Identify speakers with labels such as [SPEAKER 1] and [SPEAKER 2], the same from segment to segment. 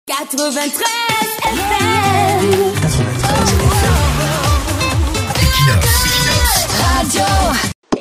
[SPEAKER 1] 93 FM.
[SPEAKER 2] 93 FM.
[SPEAKER 1] Radio.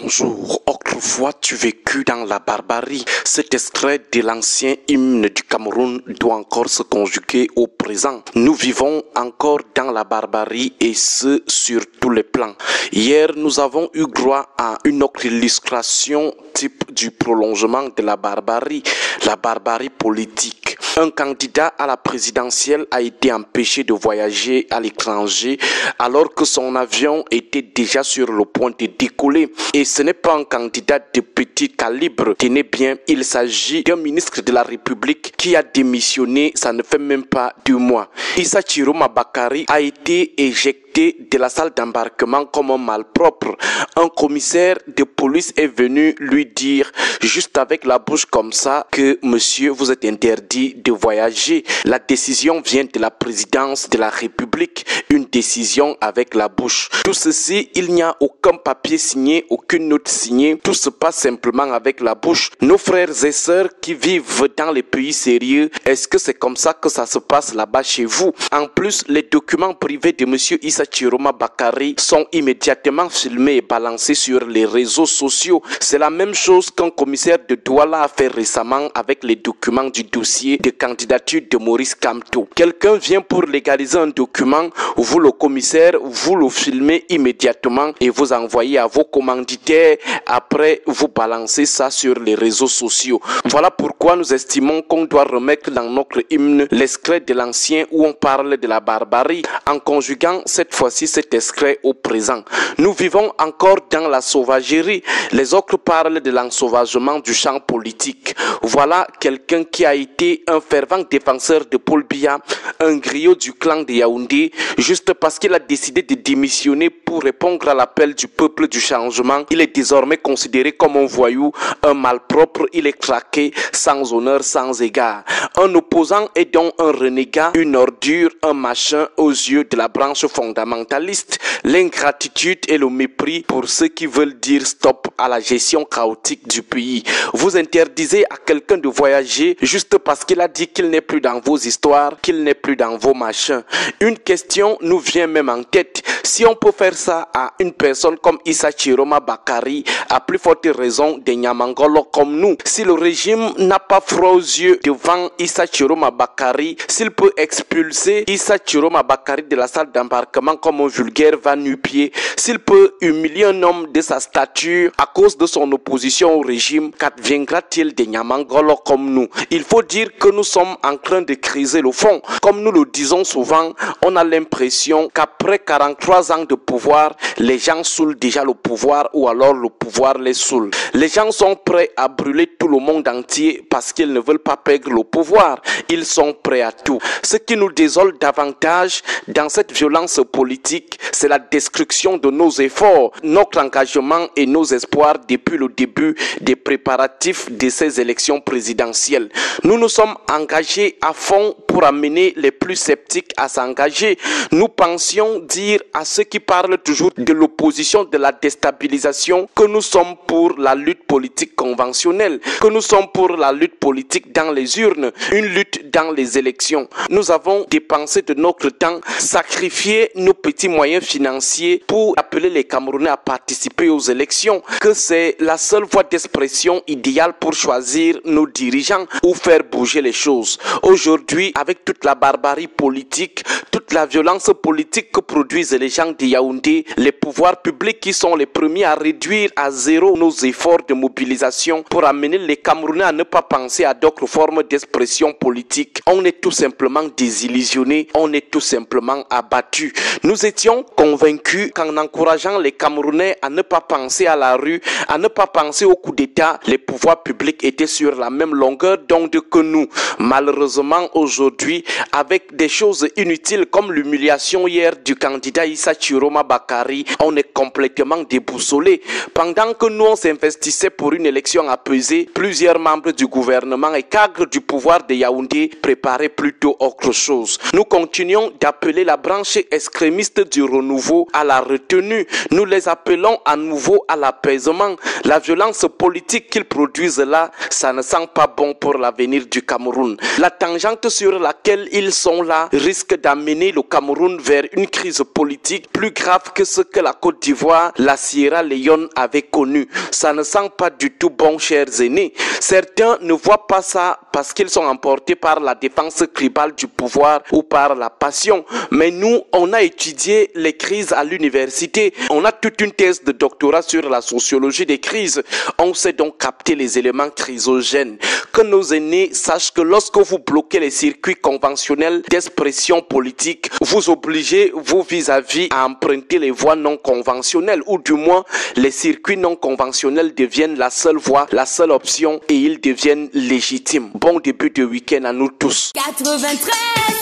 [SPEAKER 3] Bonjour, autrefois tu vécus dans la barbarie. Cet extrait de l'ancien hymne du Cameroun doit encore se conjuguer au présent. Nous vivons encore dans la barbarie et ce sur tous les plans. Hier, nous avons eu droit à une autre illustration type du prolongement de la barbarie politique. Un candidat à la présidentielle a été empêché de voyager à l'étranger alors que son avion était déjà sur le point de décoller. Et ce n'est pas un candidat de petit calibre. Tenez bien, il s'agit d'un ministre de la République qui a démissionné, ça ne fait même pas 2 mois. Issa Chiroma Bakari a été éjecté de la salle d'embarquement comme un malpropre. Un commissaire de police est venu lui dire, juste avec la bouche comme ça, que monsieur, vous êtes interdit de voyager. La décision vient de la présidence de la République, une décision avec la bouche. Tout ceci, il n'y a aucun papier signé, aucune note signée, tout se passe simplement avec la bouche. Nos frères et sœurs qui vivent dans les pays sérieux, est-ce que c'est comme ça que ça se passe là-bas chez vous? En plus, les documents privés de monsieur Issa Chiroma Bakari sont immédiatement filmés et balancés sur les réseaux sociaux. C'est la même chose qu'un commissaire de Douala a fait récemment avec les documents du dossier de candidature de Maurice Kamto. Quelqu'un vient pour légaliser un document, vous le commissaire, vous le filmez immédiatement et vous envoyez à vos commanditaires. Après, vous balancez ça sur les réseaux sociaux. Voilà pourquoi nous estimons qu'on doit remettre dans notre hymne l'extrait de l'ancien où on parle de la barbarie en conjuguant cette fois-ci cet extrait au présent. Nous vivons encore dans la sauvagerie. Les autres parlent de l'ensauvagement du champ politique. Voilà quelqu'un qui a été un fervent défenseur de Paul Biya, un griot du clan de Yaoundé, juste parce qu'il a décidé de démissionner pour répondre à l'appel du peuple du changement. Il est désormais considéré comme un voyou, un malpropre, il est traqué, sans honneur, sans égard. Un opposant est donc un renégat, une ordure, un machin aux yeux de la branche fondamentaliste. L'ingratitude et le mépris pour ceux qui veulent dire stop à la gestion chaotique du pays. Vous interdisez à quelqu'un de voyager juste parce qu'il a dit qu'il n'est plus dans vos histoires, qu'il n'est plus dans vos machins. Une question nous vient même en tête. Si on peut faire ça à une personne comme Issa Chiroma Bakari, à plus forte raison des Nyamangolo comme nous, si le régime n'a pas froid aux yeux devant Issa Chiroma Bakari, s'il peut expulser Issa Chiroma Bakari de la salle d'embarquement comme un vulgaire va-nu-pied, s'il peut humilier un homme de sa stature à cause de son opposition au régime, qu'adviendra-t-il des Nyamangolo comme nous? Il faut dire que nous sommes en train de criser le fond. Comme nous le disons souvent, on a l'impression qu'après 43 ans de pouvoir, les gens saoulent déjà le pouvoir ou alors le pouvoir les saoule. Les gens sont prêts à brûler tout le monde entier parce qu'ils ne veulent pas perdre le pouvoir. Ils sont prêts à tout. Ce qui nous désole davantage dans cette violence politique, c'est la destruction de nos efforts, notre engagement et nos espoirs depuis le début des préparatifs de ces élections présidentielles. Nous nous sommes engagés à fond pour amener les plus sceptiques à s'engager. Nous pensions dire à ceux qui parlent toujours de l'opposition, de la déstabilisation, que nous sommes pour la lutte politique conventionnelle, que nous sommes pour la lutte politique dans les urnes, une lutte dans les élections. Nous avons dépensé de notre temps, sacrifié nos petits moyens financiers pour appeler les Camerounais à participer aux élections, que c'est la seule voie d'expression idéale pour choisir nos dirigeants ou faire bouger les choses. Aujourd'hui, avec toute la barbarie politique, toute la violence politique que produisent les gens de Yaoundé, les pouvoirs publics qui sont les premiers à réduire à zéro nos efforts de mobilisation pour amener les Camerounais à ne pas penser à d'autres formes d'expression politique. On est tout simplement désillusionnés, on est tout simplement abattus. Nous étions convaincus qu'en encourageant les Camerounais à ne pas penser à la rue, à ne pas penser au coup d'État, les pouvoirs publics étaient sur la même longueur d'onde que nous. Malheureusement, aujourd'hui, avec des choses inutiles comme comme l'humiliation hier du candidat Issa Chiroma Bakari, on est complètement déboussolé. Pendant que nous on s'investissait pour une élection apaisée, plusieurs membres du gouvernement et cadres du pouvoir de Yaoundé préparaient plutôt autre chose. Nous continuons d'appeler la branche extrémiste du renouveau à la retenue. Nous les appelons à nouveau à l'apaisement. La violence politique qu'ils produisent là, ça ne sent pas bon pour l'avenir du Cameroun. La tangente sur laquelle ils sont là risque d'amener le Cameroun vers une crise politique plus grave que ce que la Côte d'Ivoire, la Sierra Leone avait connu. Ça ne sent pas du tout bon, chers aînés. Certains ne voient pas ça parce qu'ils sont emportés par la défense tribale du pouvoir ou par la passion. Mais nous, on a étudié les crises à l'université. On a toute une thèse de doctorat sur la sociologie des crises. On sait donc capter les éléments chrysogènes. Que nos aînés sachent que lorsque vous bloquez les circuits conventionnels d'expression politique, vous obligez vos vis-à-vis à emprunter les voies non conventionnelles, ou du moins les circuits non conventionnels deviennent la seule voie, la seule option, et ils deviennent légitimes. Bon début de week-end à nous tous.
[SPEAKER 1] 93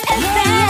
[SPEAKER 1] FM.